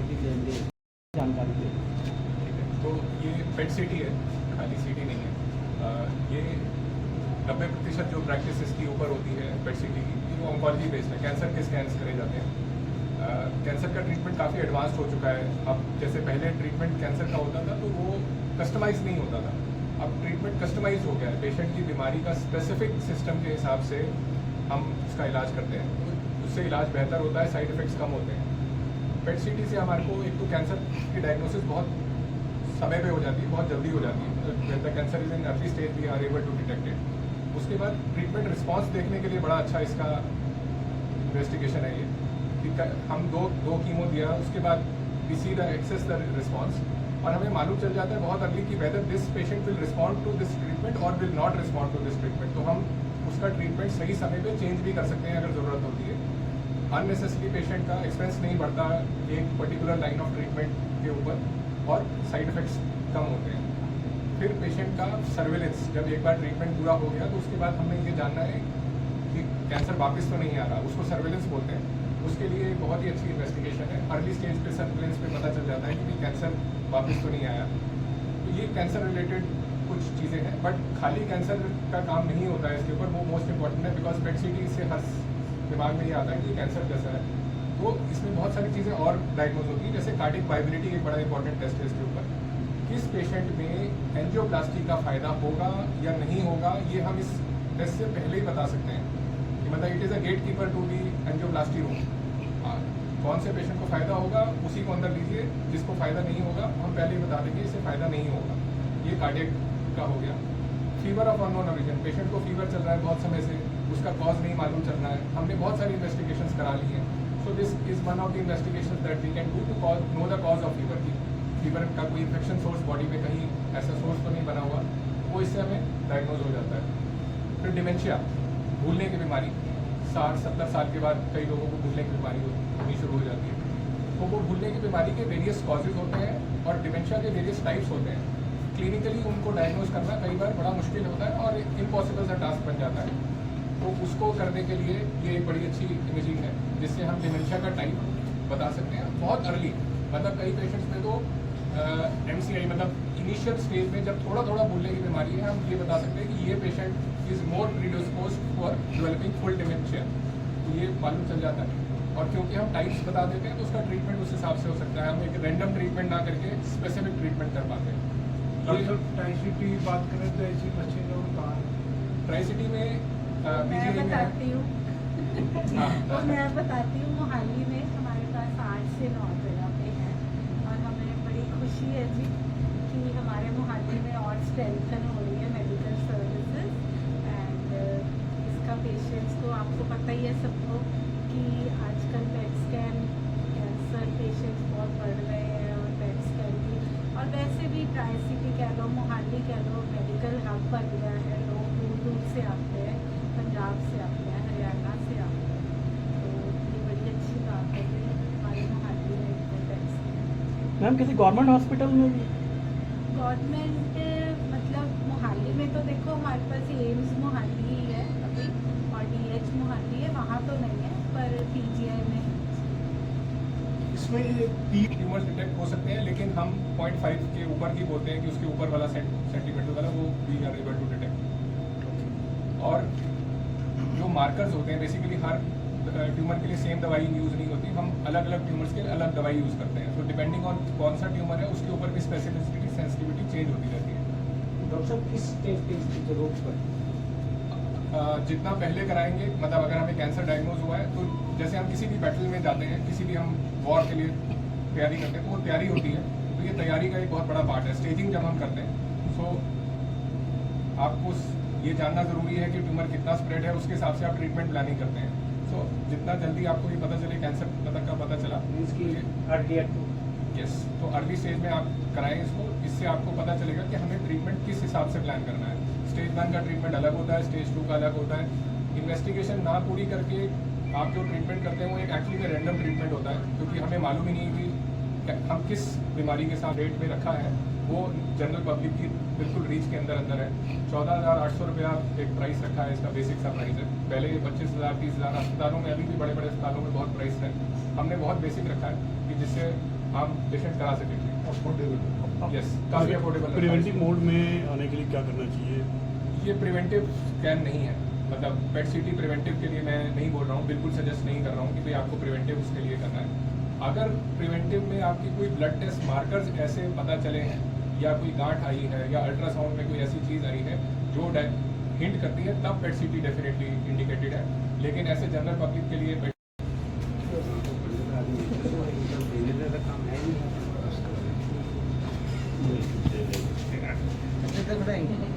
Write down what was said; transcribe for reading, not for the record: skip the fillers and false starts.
माहिती देंगे, जानकारी दें। ठीक है, तो ये पेट सिटी है, खाली सिटी नहीं है। ये 90% जो प्रैक्टिस इसकी ऊपर होती है पेट सिटी की, ये ऑन्कोलॉजी बेस्ड है। कैंसर के स्कैन्स करे जाते हैं। कैंसर का ट्रीटमेंट काफ़ी एडवांस्ड हो चुका है। अब जैसे पहले ट्रीटमेंट कैंसर का होता था तो वो कस्टमाइज नहीं होता था, अब ट्रीटमेंट कस्टमाइज हो गया है। पेशेंट की बीमारी का स्पेसिफिक सिस्टम के हिसाब से हम उसका इलाज करते हैं, तो उससे इलाज बेहतर होता है, साइड इफ़ेक्ट्स कम होते हैं। पेट सिटी से हमारे को एक तो कैंसर की डायग्नोसिस बहुत समय पे हो जाती है, बहुत जल्दी हो जाती है। When the cancer is in early stage we are able to detect it. उसके बाद ट्रीटमेंट रिस्पॉन्स देखने के लिए बड़ा अच्छा इसका इन्वेस्टिगेशन है ये कि हम दो कीमो दिया, उसके बाद we see the access the response, और हमें मालूम चल जाता है बहुत अर्ली कि whether this patient will respond to this treatment और will not respond to this treatment. तो हम उसका ट्रीटमेंट सही समय पे चेंज भी कर सकते हैं अगर ज़रूरत होती है। अननेसेसरी पेशेंट का एक्सपेंस नहीं बढ़ता एक पर्टिकुलर लाइन ऑफ ट्रीटमेंट के ऊपर, और साइड इफ़ेक्ट्स कम होते हैं। फिर पेशेंट का सर्वेलेंस, जब एक बार ट्रीटमेंट पूरा हो गया तो उसके बाद हमें ये जानना है कि कैंसर वापस तो नहीं आ रहा, उसको सर्वेलेंस बोलते हैं। उसके लिए एक बहुत ही अच्छी इन्वेस्टिगेशन है। अर्ली स्टेज पे सर्वेलेंस पे पता चल जाता है कि कैंसर वापस तो नहीं आया। तो ये कैंसर रिलेटेड कुछ चीज़ें हैं, बट खाली कैंसर का काम नहीं होता है इसके ऊपर, वो मोस्ट इंपॉर्टेंट है। बिकॉज पेट सिटी से हर दिमाग में ये आता है कि कैंसर कैसा है, तो इसमें बहुत सारी चीज़ें और डायग्नोज होती है। जैसे कार्डिक वाइबिलिटी एक बड़ा इंपॉर्टेंट टेस्ट है इसके ऊपर, किस पेशेंट में एंजियोप्लास्टी का फ़ायदा होगा या नहीं होगा, ये हम इस टेस्ट से पहले ही बता सकते हैं कि मतलब it is a gatekeeper to the angioplasty room. कौन से पेशेंट को फ़ायदा होगा उसी को अंदर लीजिए, जिसको फ़ायदा नहीं होगा हम पहले ही बता देंगे इससे फ़ायदा नहीं होगा। ये कार्डियक का हो गया। Fever of unknown origin, patient को फीवर चल रहा है बहुत समय से, उसका कॉज नहीं मालूम चल रहा है, हमने बहुत सारी इन्वेस्टिगेशंस करा ली हैं। So this is one of the investigation that we can do to know the cause of fever की। फीवर का कोई इन्फेक्शन सोर्स बॉडी में कहीं ऐसा सोर्स तो नहीं बना हुआ, वो इससे हमें डायग्नोज हो जाता है। फिर डिमेंशिया, भूलने की बीमारी, 60-70 साल के बाद कई लोगों को भूलने की बीमारी होनी शुरू हो जाती है। तो वो भूलने की बीमारी के वेरियस कॉजेज होते हैं और डिमेंशिया के वेरियस टाइप्स होते हैं। क्लिनिकली उनको डायग्नोज करना कई बार बड़ा मुश्किल होता है और इम्पॉसिबल सा टास्क बन जाता है। तो उसको करने के लिए ये एक बड़ी अच्छी इमेजिंग है, जिससे हम डिमेंशिया का टाइप बता सकते हैं बहुत अर्ली। मतलब कई पेशेंट्स में तो MCI मतलब इनिशियल स्टेज में जब थोड़ा थोड़ा भूलने की बीमारी है, हम ये बता सकते हैं कि ये patient is more predispose for developing full dementia. तो ये मालूम चल जाता है, और क्योंकि हम टाइप्स बता देते हैं तो उसका ट्रीटमेंट उस हिसाब से हो सकता है। हम एक रैंडम ट्रीटमेंट ना करके स्पेसिफिक ट्रीटमेंट कर पाते हैं। डॉक्टर ट्राई-सिटी की बात करें तो ऐसी मशीन और कहाँ है? ट्राई-सिटी में मैं बताती हूँ हाँ। मैं बताती हूँ, मोहाली में हमारे पास 8 से 9 जगह पे है, और हमें बड़ी खुशी है जी कि हमारे मोहाली में और स्ट्रेंथन हो रही है मेडिकल सर्विसेज। एंड इसका पेशेंट्स को आपको पता ही है सबको कि आजकल पेट स्कैन कैंसर पेशेंट्स बहुत बढ़ रहे हैं, और पेट स्कैन भी, और वैसे भी ट्राई सिटी कह लो, मोहाली कह लो, मेडिकल हब बन गया है। लोग दूर दूर से आते हैं, पंजाब से आते हैं, हरियाणा से आते हैं। तो ये बड़ी अच्छी बात है कि हमारे मोहाली में इतने पेट स्कैन। मैम किसी गवर्नमेंट हॉस्पिटल में भी? गवर्नमेंट मतलब मोहाली में तो देखो हमारे पास एम्स मोहाली ही है अभी, और DH मोहाली है, वहाँ तो नहीं है, पर PGI में इसमें ये 3 ट्यूमर्स डिटेक्ट हो सकते हैं, लेकिन हम 0.5 के ऊपर की बोलते हैं कि उसके ऊपर वाला सेंटीमीटर वाला वो we are able to detect. और जो मार्कर्स होते हैं बेसिकली हर ट्यूमर के लिए सेम दवाई यूज़ नहीं होती, हम अलग अलग ट्यूमर्स के लिए अलग दवाई यूज़ करते हैं। तो डिपेंडिंग ऑन कौन सा ट्यूमर है उसके ऊपर भी स्पेसिफिसिटी सेंसिटिविटी चेंज होती रहती है। डॉक्टर साहब किस स्टेज पे इसकी जरूरत पड़ती है? जितना पहले कराएंगे, मतलब अगर हमें कैंसर डायग्नोज हुआ है तो जैसे हम किसी भी बैटल में जाते हैं, किसी भी हम वॉर के लिए तैयारी करते हैं, तो वो तैयारी होती है। तो ये तैयारी का एक बहुत बड़ा पार्ट है स्टेजिंग जब हम करते हैं। सो आपको ये जानना ज़रूरी है कि ट्यूमर कितना स्प्रेड है, उसके हिसाब से आप ट्रीटमेंट प्लानिंग करते हैं। सो जितना जल्दी आपको ये पता चले कैंसर का पता चला, इसकी अर्लियर टू यस, तो अर्ली स्टेज में आप कराएं इसको। इससे आपको पता चलेगा कि हमें ट्रीटमेंट किस हिसाब से प्लान करना है। स्टेज 1 का ट्रीटमेंट अलग होता है, स्टेज 2 का अलग होता है। इन्वेस्टिगेशन ना पूरी करके आप जो ट्रीटमेंट करते हैं वो एक एक्चुअली में रैंडम ट्रीटमेंट होता है, क्योंकि हमें मालूम ही नहीं कि हम किस बीमारी के साथ रेट में रखा है। वो जनरल पब्लिक की बिल्कुल रीच के अंदर है। 14,800 रुपया एक प्राइस रखा है, इसका बेसिक सा प्राइस है। पहले 25,000 30,000 अस्पतालों में, अभी भी बड़े बड़े अस्पतालों में बहुत प्राइस है। हमने बहुत बेसिक रखा है कि जिससे आम पेशेंट करा सके अफोर्डेबल यस काफ़ी अफोर्डेबल प्रिवेंटिव मोड में आने के लिए क्या करना चाहिए? ये प्रिवेंटिव स्कैन नहीं है, मतलब पेट सीटी प्रिवेंटिव के लिए मैं नहीं बोल रहा हूँ, बिल्कुल सजेस्ट नहीं कर रहा हूँ कि भाई आपको प्रिवेंटिव उसके लिए करना है। अगर प्रिवेंटिव में आपकी कोई ब्लड टेस्ट मार्कर्स ऐसे पता चले हैं या कोई गांठ आई है या अल्ट्रासाउंड में कोई ऐसी चीज़ आई है जो हिंट करती है, तब पेट सीटी डेफिनेटली इंडिकेटेड है। लेकिन ऐसे जनरल पब्लिक के लिए खड़े हैं